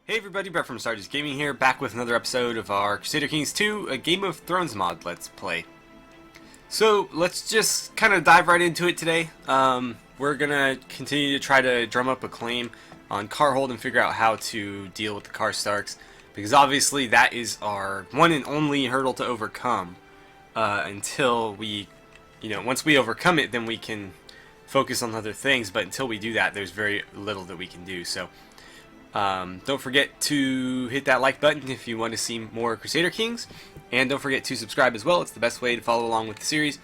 Hey everybody, Brett from AstartesGaming here, back with another episode of our Crusader Kings 2, a Game of Thrones mod Let's Play. So, let's just kind of dive right into it today. We're gonna continue to try to drum up a claim on Carhold and figure out how to deal with the Karstarks, because obviously that is our one and only hurdle to overcome, until we, once we overcome it, then we can focus on other things, but until we do that, there's very little that we can do, so... don't forget to hit that like button if you want to see more Crusader Kings, and don't forget to subscribe as well. It's the best way to follow along with the series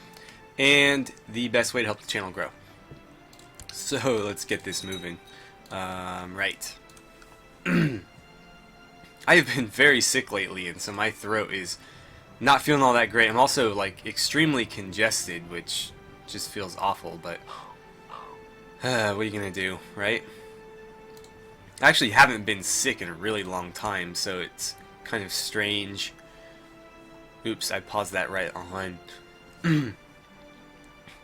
and the best way to help the channel grow. So let's get this moving. Right. I have been very sick lately, and so my throat is not feeling all that great. I'm also like extremely congested, which just feels awful, but what are you gonna do, right? I actually haven't been sick in a really long time, so it's kind of strange. Oops, I paused that right on.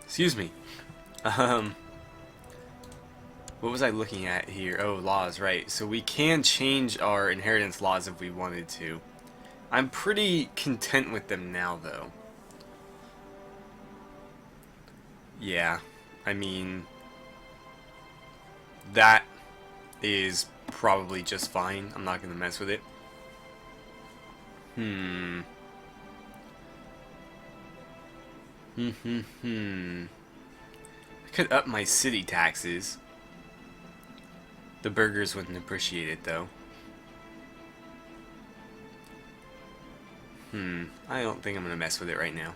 Excuse me. What was I looking at here? Oh, laws, right. So we can change our inheritance laws if we wanted to. I'm pretty content with them now, though. Yeah, I mean... that is probably just fine. I'm not gonna mess with it. I could up my city taxes. The burgers wouldn't appreciate it, though. I don't think I'm gonna mess with it right now.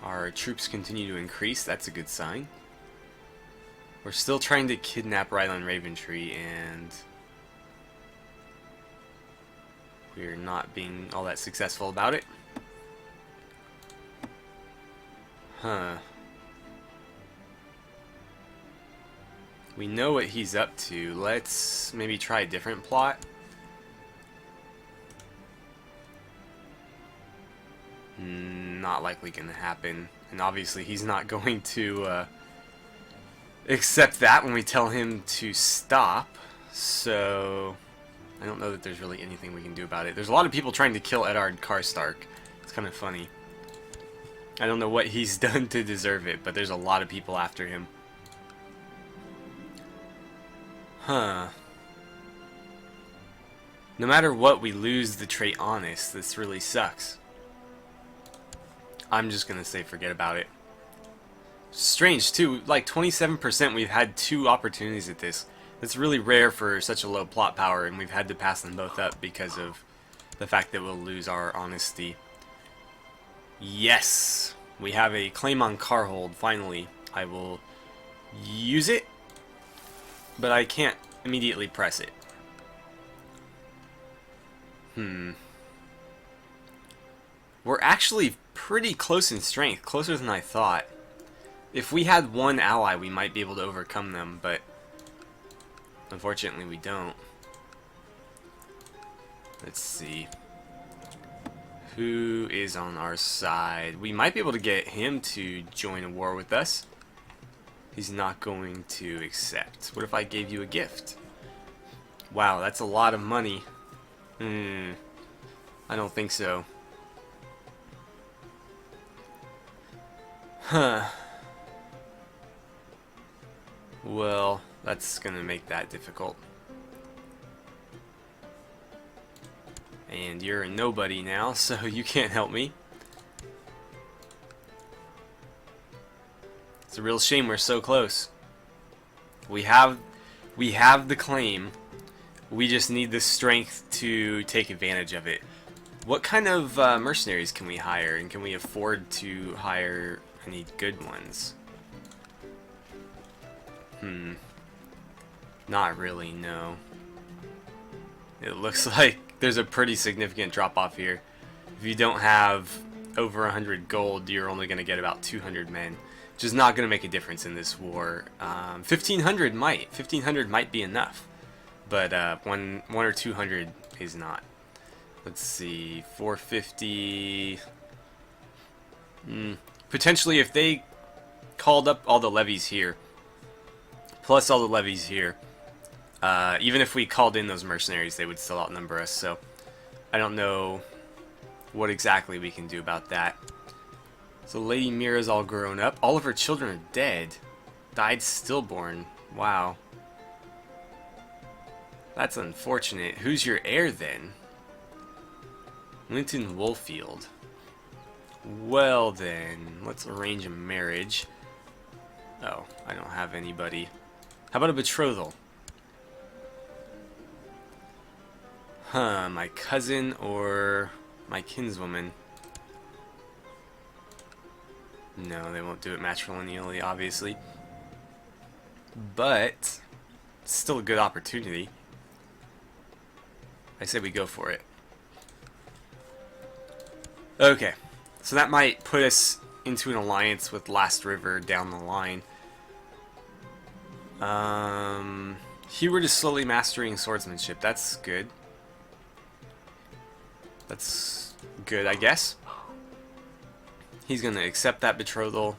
Our troops continue to increase. That's a good sign. We're still trying to kidnap Ryland Raventree, and we're not being all that successful about it. We know what he's up to. Let's maybe try a different plot. Not likely gonna happen. And obviously he's not going to accept that when we tell him to stop, so I don't know that there's really anything we can do about it. There's a lot of people trying to kill Eddard Karstark. It's kind of funny. I don't know what he's done to deserve it, but there's a lot of people after him. No matter what, we lose the trait honest. This really sucks. I'm just gonna say forget about it. Strange too, like 27% we've had 2 opportunities at this. It's really rare for such a low plot power, and we've had to pass them both up because of the fact that we'll lose our honesty. Yes! We have a claim on Carhold, finally. I will use it, but I can't immediately press it. We're actually pretty close in strength, closer than I thought. If we had one ally, we might be able to overcome them, but unfortunately we don't. Let's see. Who is on our side? We might be able to get him to join a war with us. He's not going to accept. What if I gave you a gift? Wow, that's a lot of money. I don't think so. Well, that's gonna make that difficult. And you're a nobody now, so you can't help me. It's a real shame we're so close. We have the claim. We just need the strength to take advantage of it. What kind of mercenaries can we hire, and can we afford to hire any good ones? Not really, no. It looks like there's a pretty significant drop-off here. If you don't have over 100 gold, you're only going to get about 200 men, which is not going to make a difference in this war. 1,500 might. 1,500 might be enough, but one or 200 is not. Let's see, 450... Potentially, if they called up all the levies here, plus all the levies here, Even if we called in those mercenaries, they would still outnumber us, so I don't know what exactly we can do about that. So Lady Mira's all grown up. All of her children are dead. Died stillborn. Wow. That's unfortunate. Who's your heir then? Linton Woolfield. Well then, let's arrange a marriage. Oh, I don't have anybody. How about a betrothal? Huh, my cousin or my kinswoman? No, they won't do it matrilineally, obviously. But, it's still a good opportunity. I say we go for it. Okay, so that might put us into an alliance with Last River down the line. Heward is slowly mastering swordsmanship. That's good. That's good, I guess. He's gonna accept that betrothal.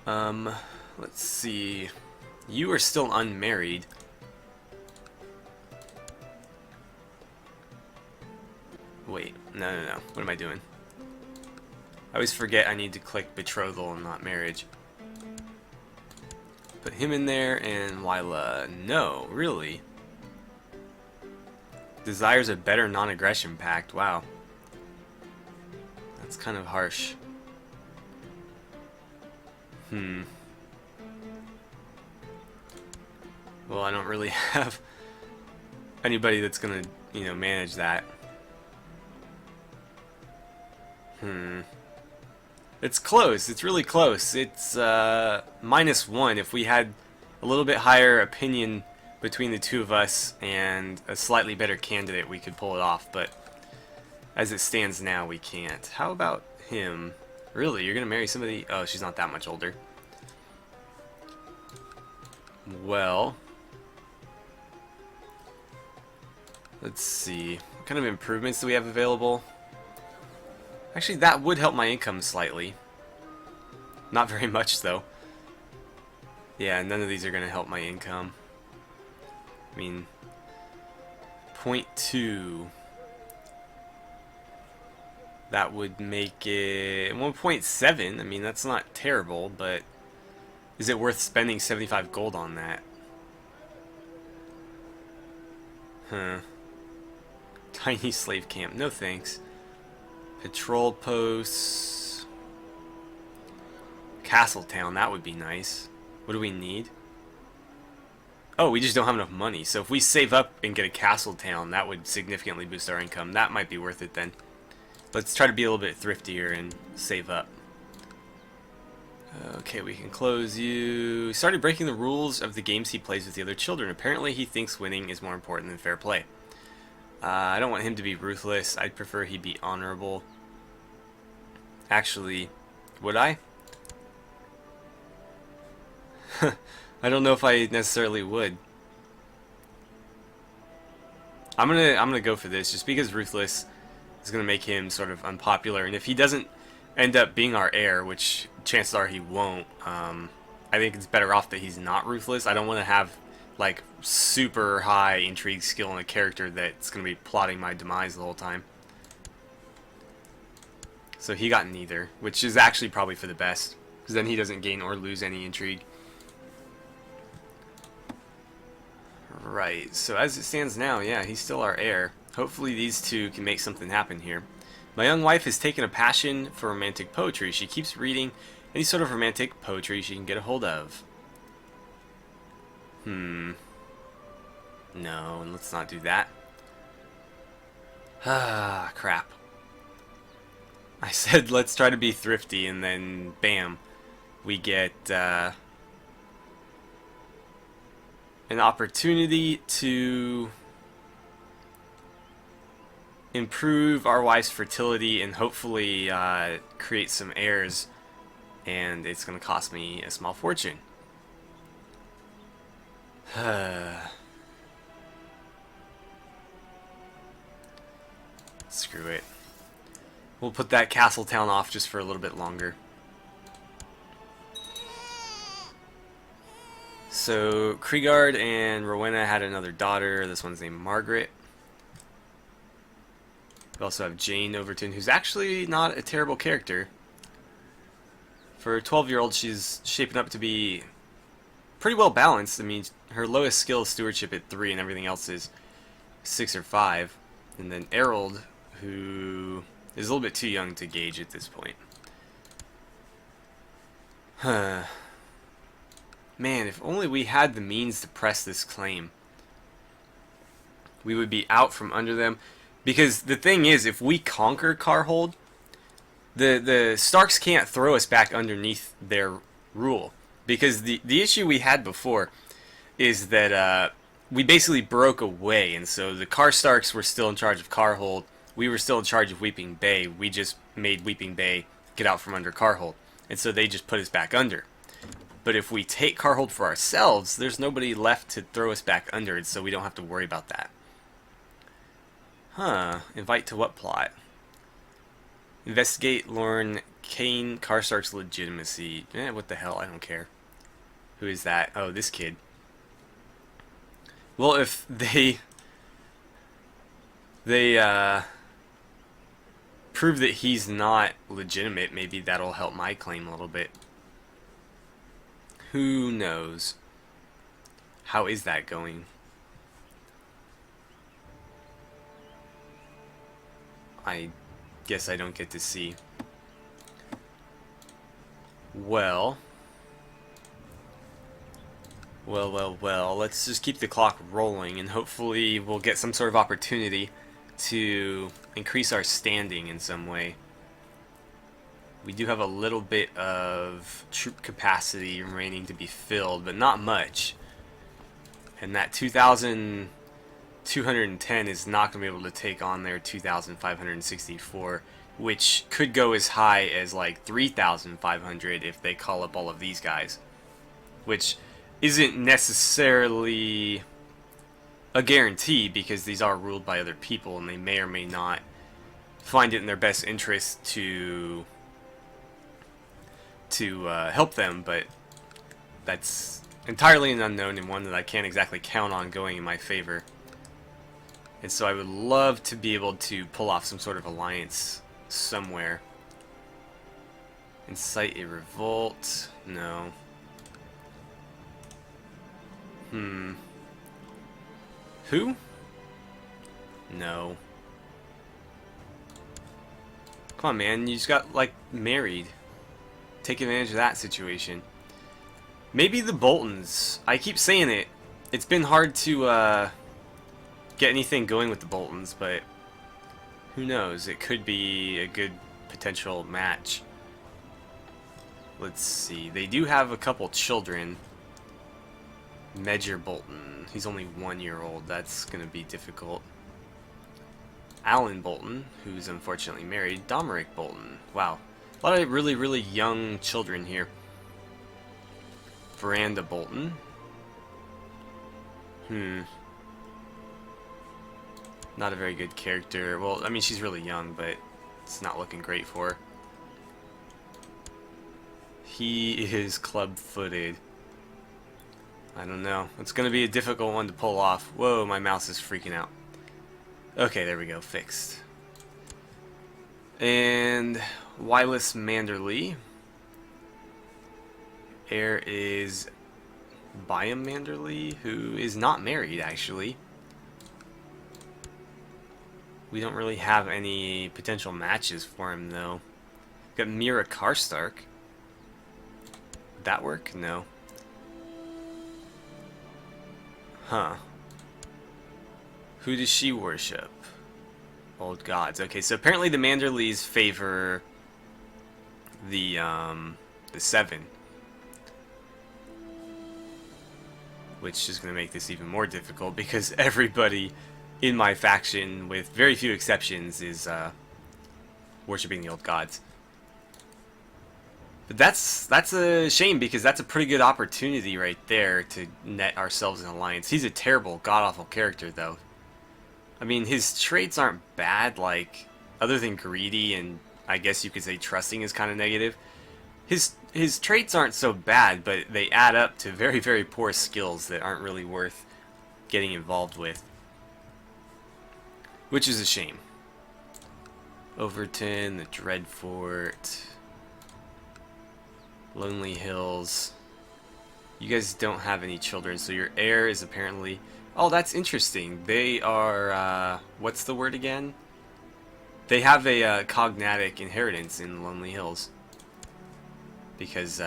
Let's see. You are still unmarried. Wait, no. What am I doing? I always forget I need to click betrothal and not marriage. Put him in there, and Wyla, no, really? Desires a better non-aggression pact, wow. That's kind of harsh. Well, I don't really have anybody that's gonna, manage that. It's close. It's really close. It's -1. If we had a little bit higher opinion between the two of us and a slightly better candidate, we could pull it off. But as it stands now, we can't. How about him? Really? You're going to marry somebody? Oh, she's not that much older. Well, let's see. What kind of improvements do we have available? Actually, that would help my income slightly. Not very much, though. Yeah, none of these are going to help my income. I mean, 0.2. That would make it 1.7. I mean, that's not terrible, but is it worth spending 75 gold on that? Huh. Tiny slave camp. No thanks. Patrol posts. Castletown, that would be nice. What do we need? Oh, we just don't have enough money. So if we save up and get a Castletown, that would significantly boost our income. That might be worth it then. Let's try to be a little bit thriftier and save up. Okay, we can close you. He started breaking the rules of the games he plays with the other children. Apparently he thinks winning is more important than fair play. I don't want him to be ruthless. I'd prefer he be honorable. Actually, would I? I don't know if I necessarily would. I'm gonna go for this just because ruthless is gonna make him sort of unpopular, and if he doesn't end up being our heir, which chances are he won't, I think it's better off that he's not ruthless. I don't want to have like super high intrigue skill in a character that's gonna be plotting my demise the whole time. So he got neither, which is actually probably for the best, because then he doesn't gain or lose any intrigue. Right, so as it stands now, yeah, he's still our heir. Hopefully these two can make something happen here. My young wife has taken a passion for romantic poetry. She keeps reading any sort of romantic poetry she can get a hold of. No, and let's not do that. Ah, crap. I said let's try to be thrifty, and then bam, we get an opportunity to improve our wife's fertility and hopefully create some heirs, and it's going to cost me a small fortune. Screw it. We'll put that Castletown off just for a little bit longer. So Kriegard and Rowena had another daughter. This one's named Margaret. We also have Jane Overton, who's actually not a terrible character. For a 12-year-old, she's shaping up to be pretty well balanced. I mean, her lowest skill is stewardship at 3, and everything else is 6 or 5. And then Errol, who is a little bit too young to gauge at this point. Man, if only we had the means to press this claim. We would be out from under them. Because the thing is, if we conquer Carhold, the Starks can't throw us back underneath their rule. Because the issue we had before is that we basically broke away. And so the Karstarks were still in charge of Carhold. We were still in charge of Weeping Bay. We just made Weeping Bay get out from under Carhold. And so they just put us back under. But if we take Carhold for ourselves, there's nobody left to throw us back under it, so we don't have to worry about that. Invite to what plot? Investigate Lorne Kane Karstark's legitimacy. What the hell? I don't care. Who is that? Oh, this kid. Well, if they prove that he's not legitimate, maybe that'll help my claim a little bit. Who knows? How is that going? I guess I don't get to see. Well, let's just keep the clock rolling, and hopefully we'll get some sort of opportunity to increase our standing in some way. We do have a little bit of troop capacity remaining to be filled, but not much. And that 2,210 is not going to be able to take on their 2,564, which could go as high as like 3,500 if they call up all of these guys. Which isn't necessarily a guarantee, because these are ruled by other people, and they may or may not find it in their best interest to help them, but that's entirely an unknown, and one that I can't exactly count on going in my favor. And so I would love to be able to pull off some sort of alliance somewhere. Incite a revolt? No. Who? No. Come on, man, you just got, like, married. Take advantage of that situation. Maybe the Boltons. I keep saying it. It's been hard to get anything going with the Boltons, but who knows? It could be a good potential match. Let's see. They do have a couple children. Medger Bolton. He's only 1 year old. That's going to be difficult. Alan Bolton, who's unfortunately married. Domeric Bolton. Wow. A lot of really, really young children here. Veranda Bolton. Not a very good character. Well, I mean, she's really young, but it's not looking great for her. He is club-footed. I don't know. It's going to be a difficult one to pull off. Whoa, my mouse is freaking out. Okay, there we go. Fixed. And Wylus Manderly. Heir is Byam Manderly, who is not married, actually. We don't really have any potential matches for him, though. Got Mira Karstark. Would that work? No. Huh. Who does she worship? Old gods. Okay, so apparently the Manderleys favor the 7. Which is going to make this even more difficult, because everybody in my faction, with very few exceptions, is worshipping the old gods. But that's a shame, because that's a pretty good opportunity right there to net ourselves an alliance. He's a terrible, god-awful character, though. I mean, his traits aren't bad, like, other than greedy, and I guess you could say trusting is kind of negative. His his traits aren't so bad, but they add up to very, very poor skills that aren't really worth getting involved with. Which is a shame. Overton, the Dreadfort, Lonely Hills. You guys don't have any children, so your heir is apparently... Oh, that's interesting. They are, what's the word again? They have a cognatic inheritance in Lonely Hills. Because,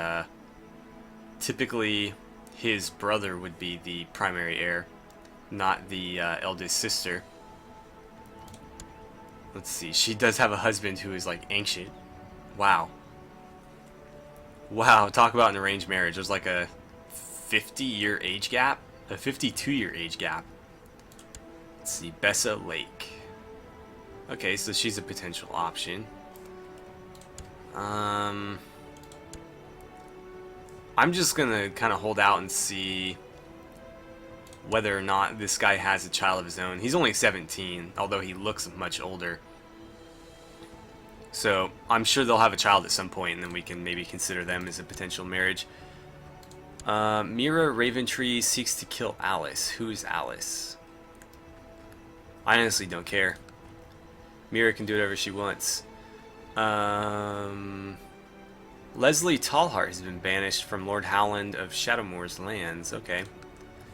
typically his brother would be the primary heir, not the eldest sister. Let's see, she does have a husband who is, like, ancient. Wow. Wow, talk about an arranged marriage. There's like a 50-year age gap? A 52-year age gap. Let's see, Bessa Lake. Okay, so she's a potential option. I'm just gonna kind of hold out and see whether or not this guy has a child of his own. He's only 17, although he looks much older. So I'm sure they'll have a child at some point, and then we can maybe consider them as a potential marriage. Mira Raventree seeks to kill Alice. Who's Alice? I honestly don't care. Mira can do whatever she wants. Leslie Tallheart has been banished from Lord Howland of Shadowmoor's lands. Okay.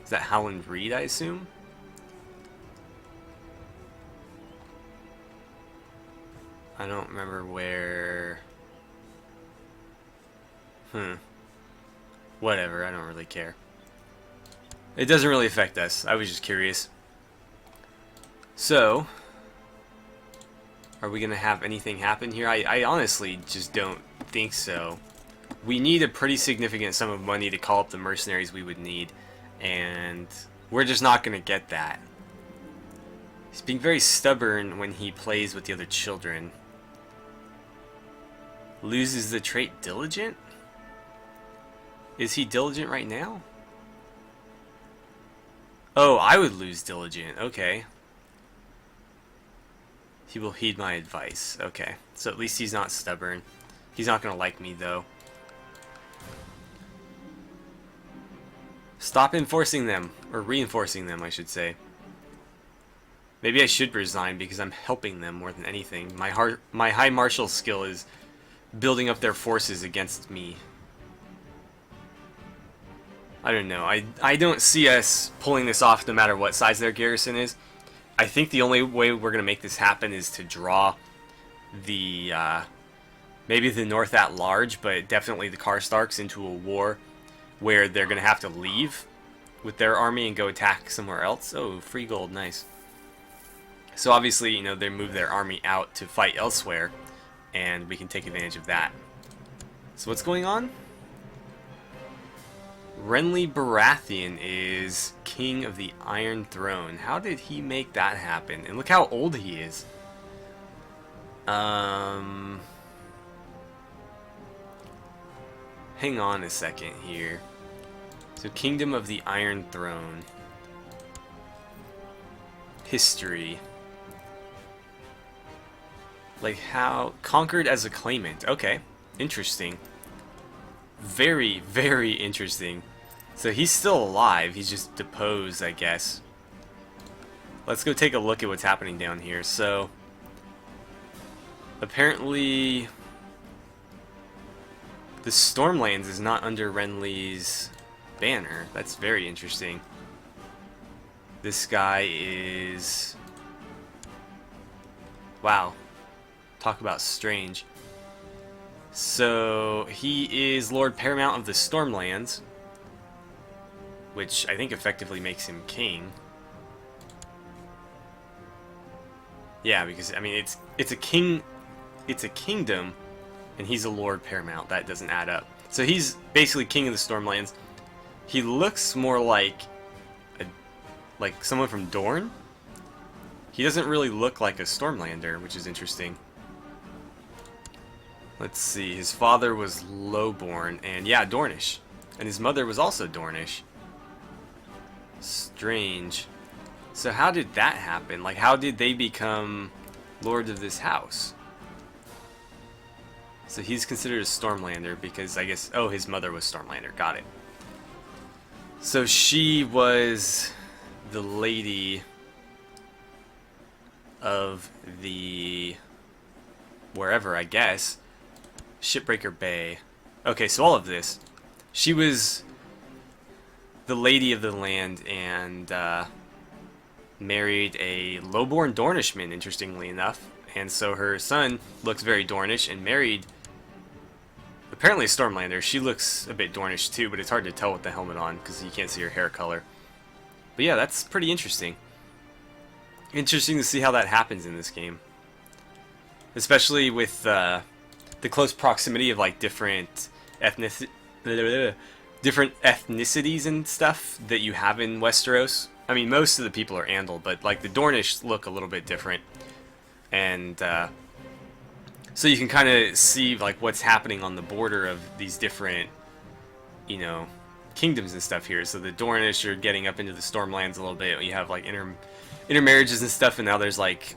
Is that Howland Reed, I assume? I don't remember where... Whatever, I don't really care. It doesn't really affect us. I was just curious. So... Are we going to have anything happen here? I honestly just don't think so. We need a pretty significant sum of money to call up the mercenaries we would need. And we're just not going to get that. He's being very stubborn when he plays with the other children. Loses the trait diligent? Is he diligent right now? Oh, I would lose diligent. Okay. He will heed my advice. Okay. So at least he's not stubborn. He's not going to like me, though. Stop enforcing them. Or reinforcing them, I should say. Maybe I should resign because I'm helping them more than anything. My high martial skill is building up their forces against me. I don't know. I don't see us pulling this off no matter what size their garrison is. I think the only way we're going to make this happen is to draw the, maybe the North at large, but definitely the Karstarks into a war where they're going to have to leave with their army and go attack somewhere else. Oh, free gold, nice. So obviously, you know, they move their army out to fight elsewhere, and we can take advantage of that. So what's going on? Renly Baratheon is king of the Iron Throne. How did he make that happen? And look how old he is. Hang on a second here. So Kingdom of the Iron Throne. History. Like how... Conquered as a claimant. Okay. Interesting. Very, very interesting. So he's still alive. He's just deposed, I guess. Let's go take a look at what's happening down here. So, apparently, the Stormlands is not under Renly's banner. That's very interesting. This guy is... Wow. Talk about strange. So, he is Lord Paramount of the Stormlands, which I think effectively makes him king. Yeah, because I mean it's a kingdom, and he's a Lord Paramount. That doesn't add up. So he's basically king of the Stormlands. He looks more like someone from Dorne. He doesn't really look like a Stormlander, which is interesting. Let's see, his father was lowborn, and yeah, Dornish. And his mother was also Dornish. Strange. So how did that happen? Like, how did they become lords of this house? So he's considered a Stormlander because I guess, oh, his mother was Stormlander. Got it. So she was the lady of the wherever, I guess. Shipbreaker Bay. Okay, so all of this. She was the lady of the land and married a lowborn Dornishman, interestingly enough. And so her son looks very Dornish and married apparently a Stormlander. She looks a bit Dornish too, but it's hard to tell with the helmet on because you can't see her hair color. But yeah, that's pretty interesting. Interesting to see how that happens in this game. Especially with the close proximity of like different ethnicities and stuff that you have in Westeros. I mean, most of the people are Andal, but like the Dornish look a little bit different. And so you can kind of see like what's happening on the border of these different, you know, kingdoms and stuff here. So the Dornish are getting up into the Stormlands a little bit. You have like intermarriages and stuff, and now there's like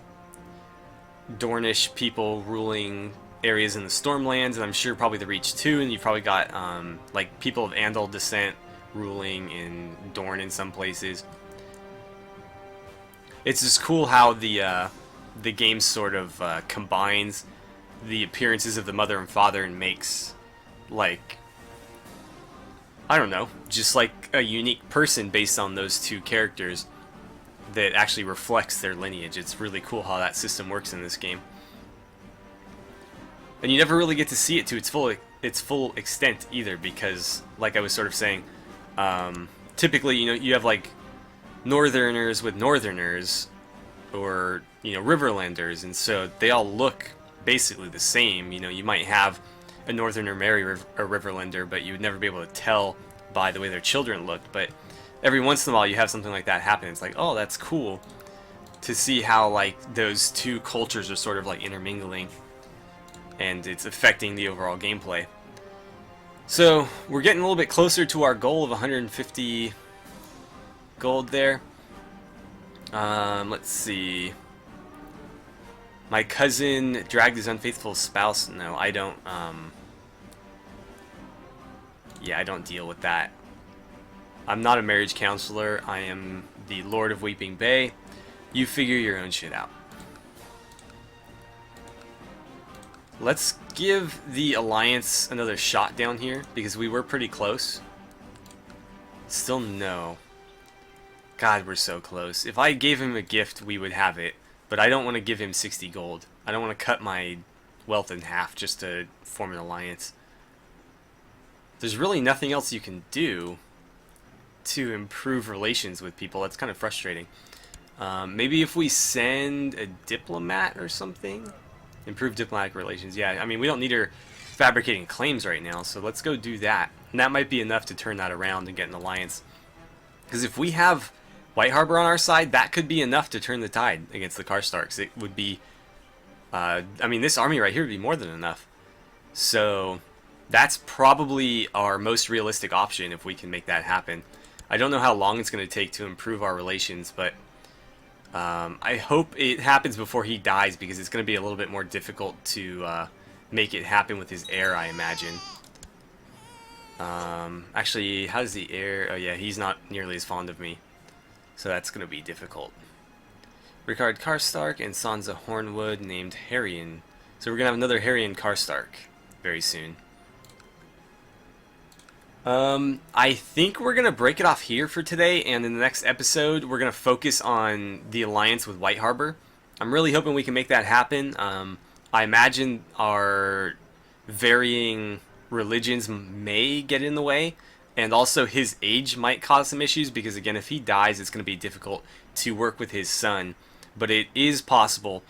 Dornish people ruling areas in the Stormlands, and I'm sure probably the Reach too. And you've probably got like people of Andal descent ruling in Dorne in some places. It's just cool how the game sort of combines the appearances of the mother and father and makes, like, I don't know, just like a unique person based on those two characters that actually reflects their lineage. It's really cool how that system works in this game. And you never really get to see it to its full extent either, because, like I was sort of saying, typically, you know, you have like Northerners with Northerners, or, you know, Riverlanders, and so they all look basically the same. You know, you might have a Northerner marry a Riverlander, but you would never be able to tell by the way their children looked. But every once in a while you have something like that happen. It's like, oh, that's cool to see how like those two cultures are sort of like intermingling, and it's affecting the overall gameplay. So we're getting a little bit closer to our goal of 150 gold there. Let's see. My cousin dragged his unfaithful spouse. No, I don't, yeah, I don't deal with that. I'm not a marriage counselor. I am the Lord of Weeping Bay. You figure your own shit out. Let's give the Alliance another shot down here, because we were pretty close. Still no. God, we're so close. If I gave him a gift, we would have it. But I don't want to give him 60 gold. I don't want to cut my wealth in half just to form an alliance. There's really nothing else you can do to improve relations with people. That's kind of frustrating. Maybe if we send a diplomat or something? Improve diplomatic relations. Yeah, I mean, we don't need her fabricating claims right now, so let's go do that. And that might be enough to turn that around and get an alliance. Because if we have White Harbor on our side, that could be enough to turn the tide against the Karstarks. It would be, I mean, this army right here would be more than enough. So that's probably our most realistic option if we can make that happen. I don't know how long it's going to take to improve our relations, but I hope it happens before he dies, because it's going to be a little bit more difficult to make it happen with his heir, I imagine. Actually, how's the heir? Oh yeah, he's not nearly as fond of me. So that's going to be difficult. Rickard Karstark and Sansa Hornwood named Harrion. So we're going to have another Harrion Karstark very soon. I think we're going to break it off here for today, and in the next episode we're going to focus on the alliance with White Harbor. I'm really hoping we can make that happen. I imagine our varying religions may get in the way, and also his age might cause some issues, because again, if he dies, it's going to be difficult to work with his son. But it is possible,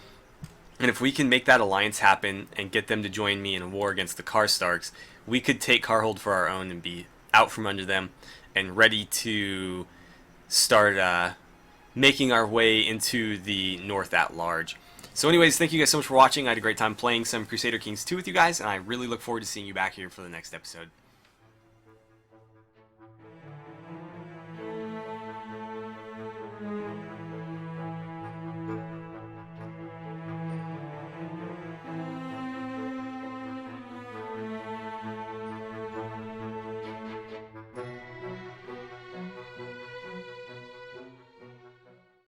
and if we can make that alliance happen and get them to join me in a war against the Karstarks, we could take Karhold for our own and be out from under them and ready to start making our way into the North at large. So anyways, thank you guys so much for watching. I had a great time playing some Crusader Kings 2 with you guys, and I really look forward to seeing you back here for the next episode.